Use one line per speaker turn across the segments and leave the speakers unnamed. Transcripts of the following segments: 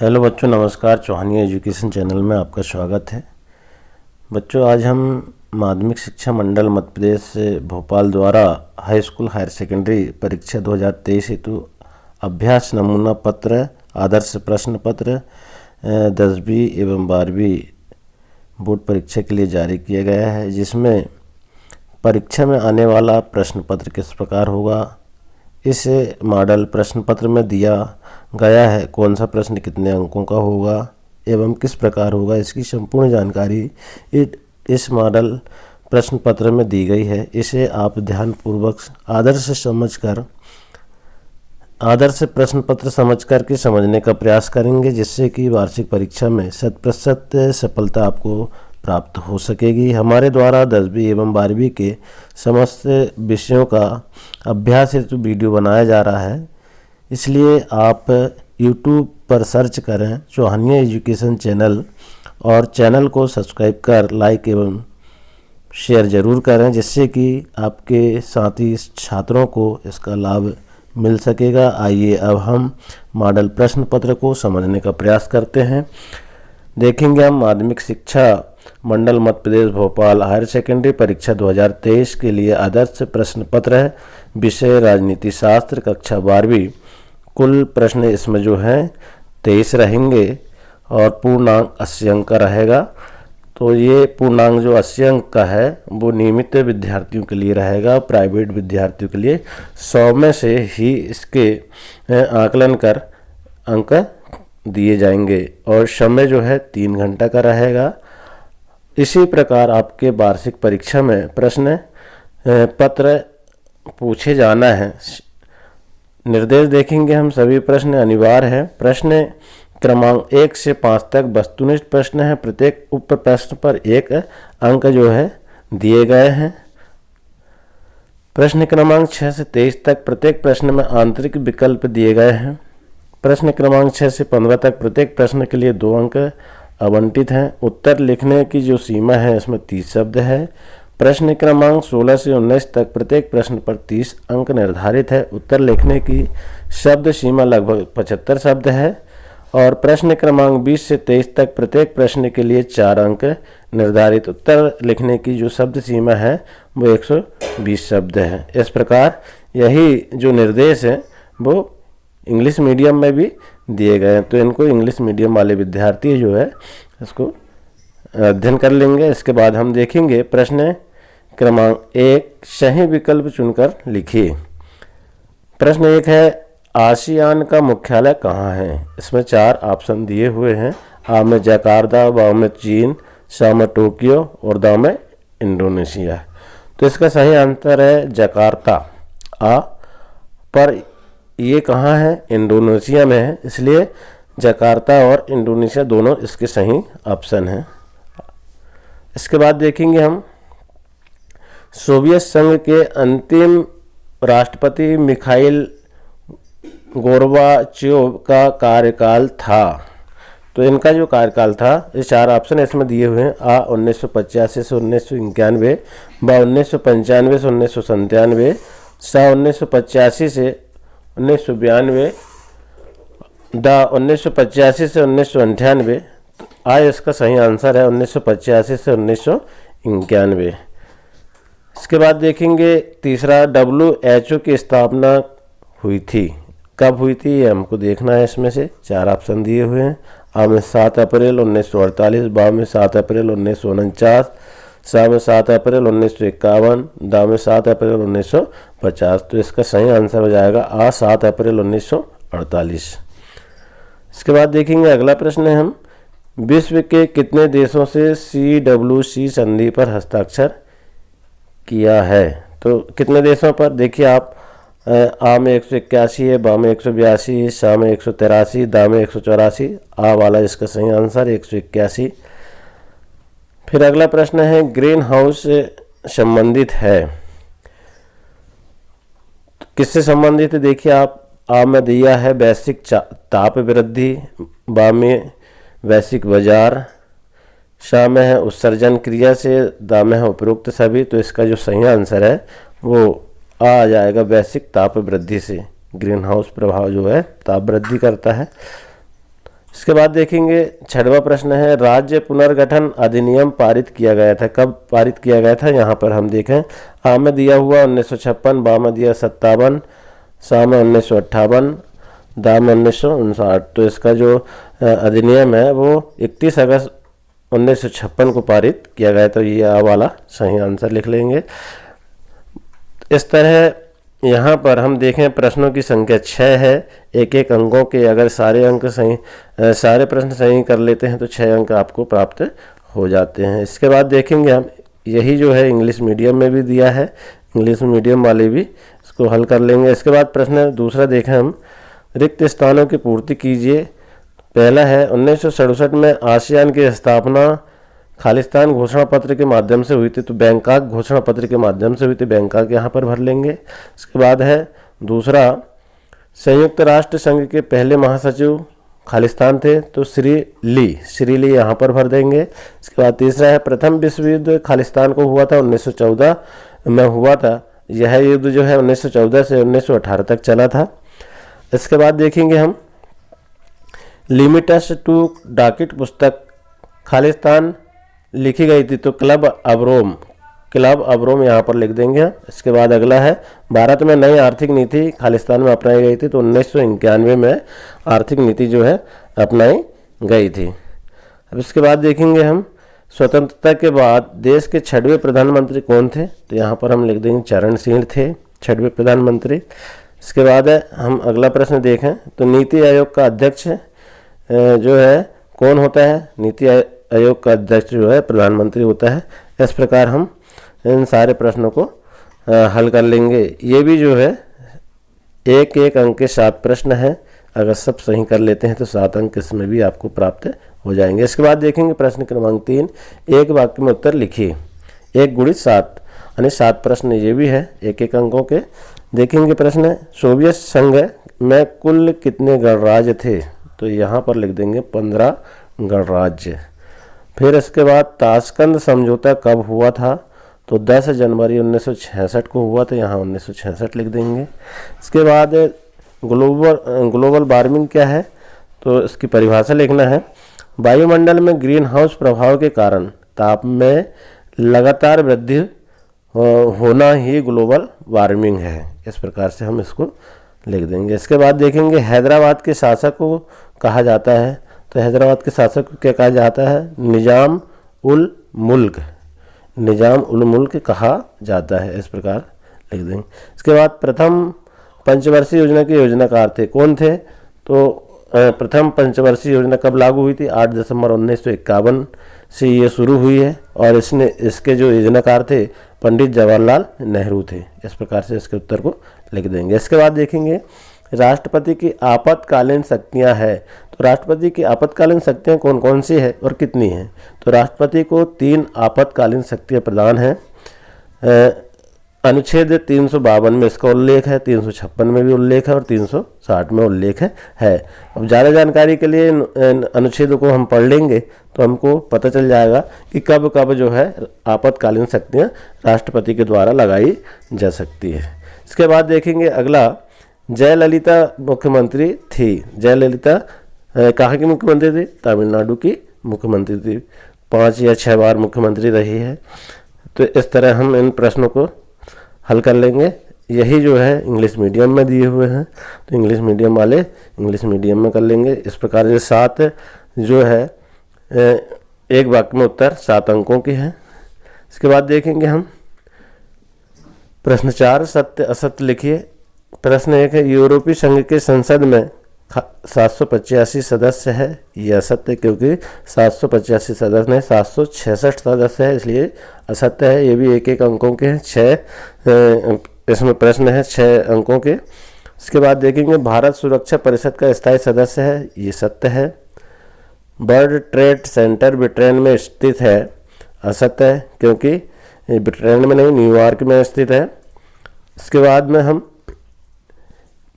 Hello बच्चों, नमस्कार। चौहानिया education channel में आपका स्वागत है। बच्चों, आज हम माध्यमिक शिक्षा मंडल मध्य प्रदेश से भोपाल द्वारा हाई स्कूल हायर सेकेंडरी परीक्षा 2023 हेतु अभ्यास नमूना पत्र, आदर्श प्रश्न पत्र 10वीं एवं 12वीं बोर्ड परीक्षा के लिए जारी किया गया है, जिसमें परीक्षा में आने वाला प्रश्न पत्र किस प्रकार होगा, इस मॉडल प्रश्न पत्र में दिया गया है कौन सा प्रश्न कितने अंकों का होगा एवं किस प्रकार होगा, इसकी संपूर्ण जानकारी इस मॉडल प्रश्न पत्र में दी गई है। इसे आप ध्यानपूर्वक आदर्श प्रश्न पत्र समझकर के समझने का प्रयास करेंगे, जिससे कि वार्षिक परीक्षा में 100% सफलता आपको प्राप्त हो सकेगी। हमारे द्वारा 10वीं एवं 12वीं के समस्त विषयों का अभ्यास हेतु वीडियो बनाया जा रहा है, इसलिए आप YouTube पर सर्च करें चौहानिया एजुकेशन चैनल और चैनल को सब्सक्राइब कर लाइक एवं शेयर ज़रूर करें, जिससे कि आपके साथी छात्रों को इसका लाभ मिल सकेगा। आइए अब हम मॉडल प्रश्न पत्र को समझने का प्रयास करते हैं। देखेंगे हम माध्यमिक शिक्षा मंडल मध्य प्रदेश भोपाल हायर सेकेंडरी परीक्षा 2023 के लिए आदर्श प्रश्न पत्र है। विषय राजनीति शास्त्र, कक्षा 12वीं। कुल प्रश्न इसमें जो हैं 23 रहेंगे और पूर्णांक 80 अंक का रहेगा। तो ये पूर्णांक जो 80 अंक का है वो नियमित विद्यार्थियों के लिए रहेगा। प्राइवेट विद्यार्थियों के लिए 100 में से ही इसके आकलन कर अंक दिए जाएंगे और समय जो है 3 घंटा का रहेगा। इसी प्रकार आपके वार्षिक परीक्षा में प्रश्न पत्र पूछे जाना है। निर्देश देखेंगे हम। सभी प्रश्न अनिवार्य है। प्रश्न क्रमांक 1 से 5 तक वस्तुनिष्ठ प्रश्न है। प्रत्येक उप प्रश्न पर 1 अंक जो है दिए गए हैं। प्रश्न क्रमांक 6 से 23 तक प्रत्येक प्रश्न में आंतरिक विकल्प दिए गए हैं। प्रश्न क्रमांक 6 से 15 तक प्रत्येक प्रश्न के लिए 2 अंक आवंटित हैं। उत्तर लिखने की जो सीमा है इसमें 30 शब्द है। प्रश्न क्रमांक 16 से 19 तक प्रत्येक प्रश्न पर 30 अंक निर्धारित है। उत्तर लिखने की शब्द सीमा लगभग 75 शब्द है। और प्रश्न क्रमांक 20 से 23 तक प्रत्येक प्रश्न के लिए 4 अंक निर्धारित। उत्तर लिखने की जो शब्द सीमा है वो 120 शब्द है। इस प्रकार यही जो निर्देश है वो इंग्लिश मीडियम में भी दिए गए हैं, तो इनको इंग्लिश मीडियम वाले विद्यार्थी जो है इसको अध्ययन कर लेंगे। इसके बाद हम देखेंगे प्रश्न क्रमांक 1, सही विकल्प चुनकर लिखिए। प्रश्न 1 है, आसियान का मुख्यालय कहाँ है? इसमें 4 ऑप्शन दिए हुए हैं। आ में जकार्ता, बा में चीन, सा में टोक्यो और दा में इंडोनेशिया। तो इसका सही आंसर है जकार्ता। आ पर ये कहाँ है? इंडोनेशिया में है, इसलिए जकार्ता और इंडोनेशिया दोनों इसके सही ऑप्शन हैं। इसके बाद देखेंगे हम सोवियत संघ के अंतिम राष्ट्रपति मिखाइल गोर्बाचेव का कार्यकाल था। तो इनका जो कार्यकाल था, ये 4 ऑप्शन इसमें दिए हुए हैं। आ 1985 से 1991, बा 1995 से 1997, सा 1985 से 1992, दा 1985 से 1998। आ इसका सही आंसर है 1985 से 1991। इसके बाद देखेंगे तीसरा, WHO की स्थापना हुई थी, कब हुई थी ये हमको देखना है। इसमें से 4 ऑप्शन दिए हुए हैं। आ में 7 अप्रैल 1948, बा में 7 अप्रैल 1949, सा में 7 अप्रैल 1951, दा में 7 अप्रैल 1950। तो इसका सही आंसर हो जाएगा आ 7 अप्रैल 1948। इसके बाद देखेंगे अगला प्रश्न है हम, विश्व के कितने देशों से CWC संधि पर हस्ताक्षर किया है? तो कितने देशों पर देखिए आप, आ में 181 है, बा में 182, सा में 183, दा में 184। आ वाला इसका सही आंसर 181। फिर अगला प्रश्न है, ग्रीन हाउस से संबंधित है, किससे संबंधित है? देखिए आप, आ में दिया है वैश्विक ताप वृद्धि, बा में वैश्विक बाजार, सा में है उत्सर्जन क्रिया से, दा में है उपरोक्त सभी। तो इसका जो सही आंसर है वो आ जाएगा वैश्विक ताप वृद्धि से। ग्रीन हाउस प्रभाव जो है ताप वृद्धि करता है। इसके बाद देखेंगे 6वां प्रश्न है, राज्य पुनर्गठन अधिनियम पारित किया गया था, कब पारित किया गया था? यहाँ पर हम देखें, आ में दिया हुआ 1956, बा में दिया 57, सा में 1958, दा में 1959। तो इसका जो अधिनियम है वो 31 अगस्त 1956 को पारित किया गया। तो ये आ वाला सही आंसर लिख लेंगे। इस तरह यहाँ पर हम देखें प्रश्नों की संख्या 6 है, एक एक अंकों के। अगर सारे अंक सही, सारे प्रश्न सही कर लेते हैं तो 6 अंक आपको प्राप्त हो जाते हैं। इसके बाद देखेंगे हम, यही जो है इंग्लिश मीडियम में भी दिया है, इंग्लिश मीडियम वाले भी इसको हल कर लेंगे। इसके बाद प्रश्न दूसरा देखें हम, रिक्त स्थानों की पूर्ति कीजिए। पहला है, 1967 में आसियान की स्थापना खालिस्तान घोषणा पत्र के माध्यम से हुई थी, तो बैंकॉक घोषणा पत्र के माध्यम से हुई थी, बैंकॉक यहाँ पर भर लेंगे। इसके बाद है दूसरा, संयुक्त राष्ट्र संघ के पहले महासचिव खालिस्तान थे, तो श्री ली यहाँ पर भर देंगे। इसके बाद तीसरा है, प्रथम विश्व युद्ध खालिस्तान को हुआ था 1914 में हुआ था। यह युद्ध जो है 1914 से 1918 तक चला था। इसके बाद देखेंगे हम, लिमिटस टू डाकिट पुस्तक खालिस्तान लिखी गई थी, तो क्लब अबरोम यहाँ पर लिख देंगे। इसके बाद अगला है, भारत में नई आर्थिक नीति खालिस्तान में अपनाई गई थी, तो 1991 में आर्थिक नीति जो है अपनाई गई थी। अब इसके बाद देखेंगे हम, स्वतंत्रता के बाद देश के 6वें प्रधानमंत्री कौन थे, तो यहाँ पर हम लिख देंगे चरण सिंह थे 6वें प्रधानमंत्री। इसके बाद है, हम अगला प्रश्न देखें तो नीति आयोग का अध्यक्ष जो है कौन होता है? नीति आयोग का अध्यक्ष जो है प्रधानमंत्री होता है। इस प्रकार हम इन सारे प्रश्नों को हल कर लेंगे। ये भी जो है एक एक अंक के 7 प्रश्न हैं, अगर सब सही कर लेते हैं तो 7 अंक इसमें भी आपको प्राप्त हो जाएंगे। इसके बाद देखेंगे प्रश्न क्रमांक 3, एक वाक्य में उत्तर लिखिए। 1 × 7 यानी 7 प्रश्न ये भी है, एक एक अंकों के। देखेंगे प्रश्न, सोवियत संघ में कुल कितने गणराज्य थे, तो यहाँ पर लिख देंगे 15 गणराज्य। फिर इसके बाद ताशकंद समझौता कब हुआ था, तो 10 जनवरी 1966 को हुआ था, यहाँ 1966 लिख देंगे। इसके बाद ग्लोबल वार्मिंग क्या है, तो इसकी परिभाषा लिखना है, वायुमंडल में ग्रीन हाउस प्रभाव के कारण ताप में लगातार वृद्धि होना ही ग्लोबल वार्मिंग है। इस प्रकार से हम इसको लिख देंगे। इसके बाद देखेंगे, हैदराबाद के शासक को कहा जाता है, तो हैदराबाद के शासक को क्या कहा जाता है? निजाम उल मुल्क कहा जाता है। इस प्रकार लिख देंगे। इसके बाद प्रथम पंचवर्षीय योजना के योजनाकार थे, कौन थे? तो प्रथम पंचवर्षीय योजना कब लागू हुई थी? 8 दिसंबर 1951 से ये शुरू हुई है, और इसके जो योजनाकार थे पंडित जवाहरलाल नेहरू थे। इस प्रकार से इसके उत्तर को लिख देंगे। इसके बाद देखेंगे, राष्ट्रपति की आपातकालीन शक्तियां हैं, तो राष्ट्रपति की आपातकालीन शक्तियां कौन कौन सी है और कितनी हैं? तो राष्ट्रपति को 3 आपातकालीन शक्तियां प्रदान हैं। अनुच्छेद 352 में इसका उल्लेख है, 356 में भी उल्लेख है और 360 में उल्लेख है। अब ज़्यादा जानकारी के लिए इन अनुच्छेदों को हम पढ़ लेंगे तो हमको पता चल जाएगा कि कब कब जो है आपातकालीन शक्तियाँ राष्ट्रपति के द्वारा लगाई जा सकती है। इसके बाद देखेंगे अगला, जयललिता मुख्यमंत्री थी। जयललिता कहाँ की मुख्यमंत्री थी? तमिलनाडु की मुख्यमंत्री थी। 5 या 6 बार मुख्यमंत्री रही है। तो इस तरह हम इन प्रश्नों को हल कर लेंगे। यही जो है इंग्लिश मीडियम में दिए हुए हैं, तो इंग्लिश मीडियम वाले इंग्लिश मीडियम में कर लेंगे। इस प्रकार से 7 जो है एक वाक्य में उत्तर 7 अंकों की है। इसके बाद देखेंगे हम प्रश्न 4, सत्य असत्य लिखिए। प्रश्न 1 है, यूरोपीय संघ के संसद में 785 सदस्य है। यह असत्य, क्योंकि 785 सदस्य नहीं 766 सदस्य है, इसलिए असत्य है। ये भी एक एक अंकों के हैं। 6 इसमें प्रश्न है 6 अंकों के। इसके बाद देखेंगे, भारत सुरक्षा परिषद का स्थायी सदस्य है। ये सत्य है। वर्ल्ड ट्रेड सेंटर ब्रिटेन में स्थित है। असत्य है, क्योंकि ब्रिटेन में नहीं न्यूयॉर्क में स्थित है। इसके बाद में हम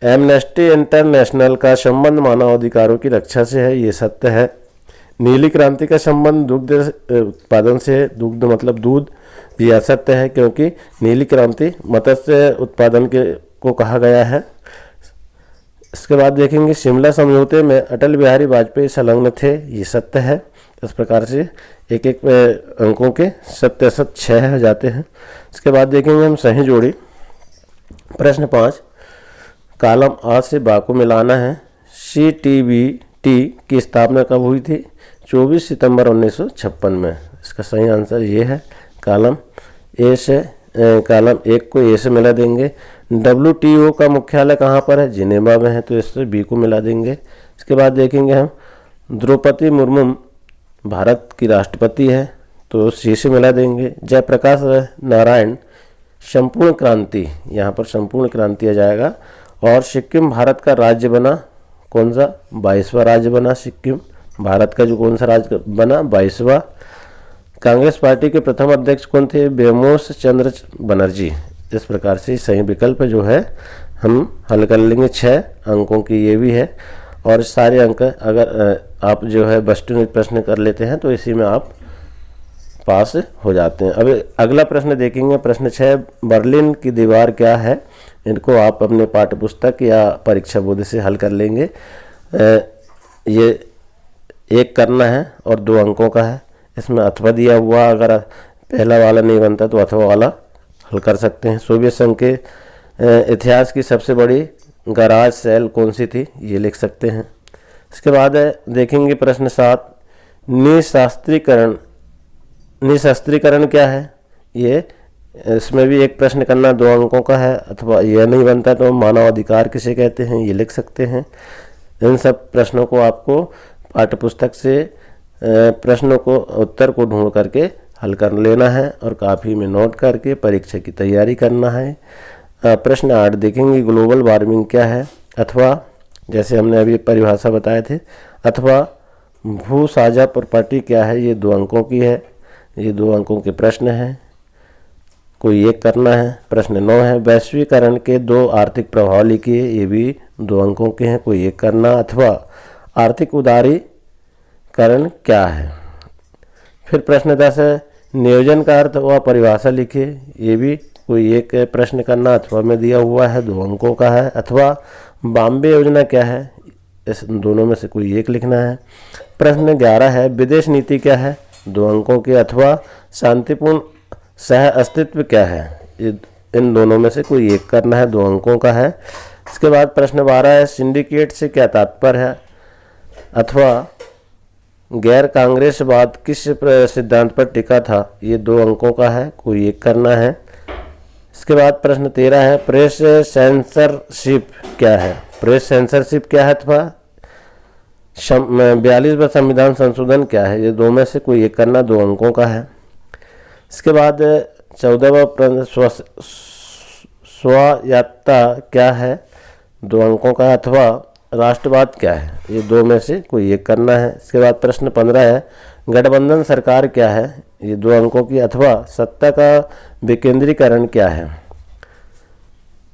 एमनेस्टी इंटरनेशनल का संबंध मानवाधिकारों की रक्षा से है। ये सत्य है। नीली क्रांति का संबंध दुग्ध उत्पादन से है। दुग्ध मतलब दूध। ये असत्य है, क्योंकि नीली क्रांति मत्स्य उत्पादन को कहा गया है। इसके बाद देखेंगे शिमला समझौते में अटल बिहारी वाजपेयी संलग्न थे, ये सत्य है। इस प्रकार से एक एक अंकों के सत्य असत 6 हो जाते हैं। इसके बाद देखेंगे हम सही जोड़ी। प्रश्न 5, कॉलम आ से बा को मिलाना है। CTBT की स्थापना कब हुई थी? 24 सितंबर 1956 में। इसका सही आंसर ये है। कॉलम एक को ए से मिला देंगे। WTO का मुख्यालय कहाँ पर है? जिनेवा में है, तो इससे बी को मिला देंगे। इसके बाद देखेंगे हम द्रौपदी मुर्मू भारत की राष्ट्रपति है, तो सी से मिला देंगे। जयप्रकाश नारायण संपूर्ण क्रांति, यहाँ पर संपूर्ण क्रांति आ जाएगा। और सिक्किम भारत का राज्य बना, कौन सा? 22वां राज्य बना सिक्किम भारत का। जो कौन सा राज्य बना? 22वां। कांग्रेस पार्टी के प्रथम अध्यक्ष कौन थे? बेमोस चंद्र बनर्जी। इस प्रकार से सही विकल्प जो है हम हल कर लेंगे। 6 अंकों की ये भी है। और सारे अंक अगर आप जो है वस्तुनिष्ठ प्रश्न कर लेते हैं तो इसी में आप पास हो जाते हैं। अब अगला प्रश्न देखेंगे। प्रश्न 6, बर्लिन की दीवार क्या है? इनको आप अपने पाठ्य पुस्तक या परीक्षा बोध से हल कर लेंगे। ये एक करना है और 2 अंकों का है। इसमें अथवा दिया हुआ, अगर पहला वाला नहीं बनता तो अथवा वाला हल कर सकते हैं। सोवियत संघ के इतिहास की सबसे बड़ी गैराज सेल कौन सी थी? ये लिख सकते हैं। इसके बाद देखेंगे प्रश्न 7, निशस्त्रीकरण क्या है? ये इसमें भी एक प्रश्न करना, 2 अंकों का है। अथवा यह नहीं बनता तो मानवाधिकार किसे कहते हैं? ये लिख सकते हैं। इन सब प्रश्नों को आपको पाठ्यपुस्तक से प्रश्नों को उत्तर को ढूंढ करके हल कर लेना है और कापी में नोट करके परीक्षा की तैयारी करना है। प्रश्न 8 देखेंगे, ग्लोबल वार्मिंग क्या है? अथवा जैसे हमने अभी परिभाषा बताए थे, अथवा भू साझा प्रॉपर्टी क्या है? ये 2 अंकों की है। ये 2 अंकों के प्रश्न हैं, कोई एक करना है। प्रश्न 9 है, वैश्वीकरण के 2 आर्थिक प्रभाव लिखिए। ये भी 2 अंकों के हैं, कोई एक करना। अथवा आर्थिक उदारीकरण क्या है? फिर प्रश्न 10 है, नियोजन का अर्थ व परिभाषा लिखिए। ये भी कोई एक प्रश्न करना, अथवा में दिया हुआ है, 2 अंकों का है। अथवा बॉम्बे योजना क्या है? इस दोनों में से कोई एक लिखना है। प्रश्न 11 है, विदेश नीति क्या है? 2 अंकों के। अथवा शांतिपूर्ण सह अस्तित्व क्या है? ये इन दोनों में से कोई एक करना है, 2 अंकों का है। इसके बाद प्रश्न 12 है, सिंडिकेट से क्या तात्पर्य है? अथवा गैर कांग्रेसवाद किस सिद्धांत पर टिका था? ये 2 अंकों का है, कोई एक करना है। इसके बाद प्रश्न 13 है, प्रेस सेंसरशिप क्या है? प्रेस सेंसरशिप क्या है? अथवा 42वां संविधान संशोधन क्या है? ये 2 में से कोई एक करना, 2 अंकों का है। इसके बाद 14वां प्रश्न, स्वायत्तता क्या है? 2 अंकों का। अथवा राष्ट्रवाद क्या है? ये 2 में से कोई एक करना है। इसके बाद प्रश्न 15 है, गठबंधन सरकार क्या है? ये 2 अंकों की। अथवा सत्ता का विकेंद्रीकरण क्या है?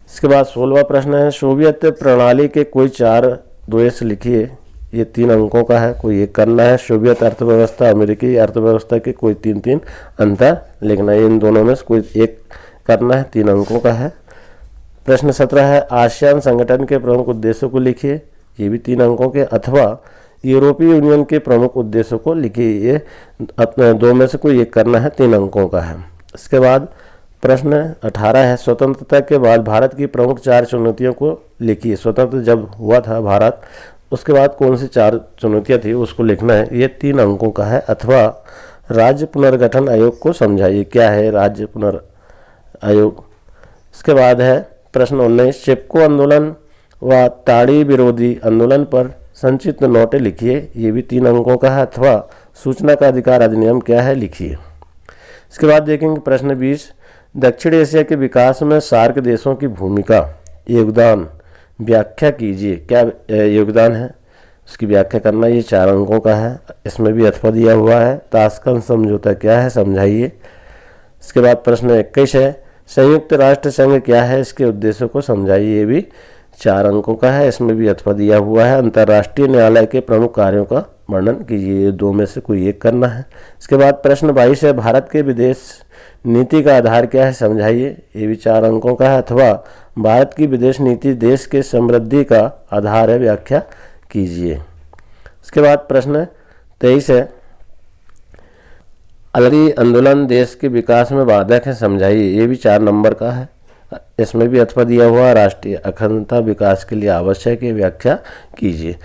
इसके बाद 16वां प्रश्न है, सोवियत प्रणाली के कोई 4 द्वेष लिखिए। ये 3 अंकों का है, कोई एक करना है। सोवियत अर्थव्यवस्था, अमेरिकी अर्थव्यवस्था के कोई 3 अंतर लिखना है। इन दोनों में से कोई एक करना है, 3 अंकों का है। प्रश्न 17 है, आसियान संगठन के प्रमुख उद्देश्यों को लिखिए। ये भी 3 अंकों के। अथवा यूरोपीय यूनियन के प्रमुख उद्देश्यों को लिखिए। ये अपने 2 में से कोई एक करना है, 3 अंकों का है। इसके बाद प्रश्न 18 है, स्वतंत्रता के बाद भारत की प्रमुख 4 चुनौतियों को लिखिए। स्वतंत्र जब हुआ था भारत, उसके बाद कौन सी 4 चुनौतियाँ थी उसको लिखना है। ये 3 अंकों का है। अथवा राज्य पुनर्गठन आयोग को समझाइए। क्या है राज्य पुनर्आयोग? इसके बाद है प्रश्न 19, चिपको आंदोलन व ताड़ी विरोधी आंदोलन पर संचित नोटें लिखिए। ये भी 3 अंकों का है। अथवा सूचना का अधिकार अधिनियम क्या है? लिखिए। इसके बाद देखेंगे प्रश्न 20, दक्षिण एशिया के विकास में सार्क देशों की भूमिका, योगदान व्याख्या कीजिए। क्या योगदान है उसकी व्याख्या करना। ये 4 अंकों का है। इसमें भी अथवा दिया हुआ है। ताशकंद समझौता क्या है? समझाइए। इसके बाद प्रश्न 21 है, संयुक्त राष्ट्र संघ क्या है? इसके उद्देश्यों को समझाइए। ये भी 4 अंकों का है। इसमें भी अथवा दिया हुआ है। अंतर्राष्ट्रीय न्यायालय के प्रमुख कार्यों का वर्णन कीजिए। ये दो में से कोई एक करना है। इसके बाद प्रश्न 22 है, भारत के विदेश नीति का आधार क्या है, समझाइए। ये भी 4 अंकों का है। अथवा भारत की विदेश नीति देश के समृद्धि का आधार है, व्याख्या कीजिए। इसके बाद प्रश्न 23 है, अलगरी आंदोलन देश के विकास में बाधक है, समझाइए। ये भी 4 नंबर का है। इसमें भी अथवा दिया हुआ, राष्ट्रीय अखंडता विकास के लिए आवश्यक है, व्याख्या कीजिए।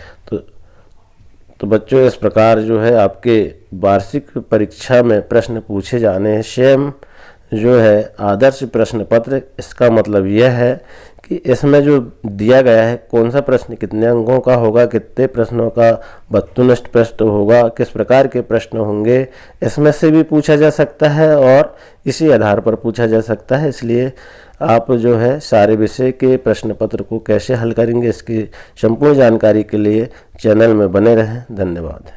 तो बच्चों, इस प्रकार जो है आपके वार्षिक परीक्षा में प्रश्न पूछे जाने हैं। सेम जो है आदर्श प्रश्न पत्र, इसका मतलब यह है कि इसमें जो दिया गया है कौन सा प्रश्न कितने अंकों का होगा, कितने प्रश्नों का वस्तुनिष्ठ प्रश्न होगा, किस प्रकार के प्रश्न होंगे, इसमें से भी पूछा जा सकता है और इसी आधार पर पूछा जा सकता है। इसलिए आप जो है सारे विषय के प्रश्न पत्र को कैसे हल करेंगे, इसकी संपूर्ण जानकारी के लिए चैनल में बने रहें। धन्यवाद।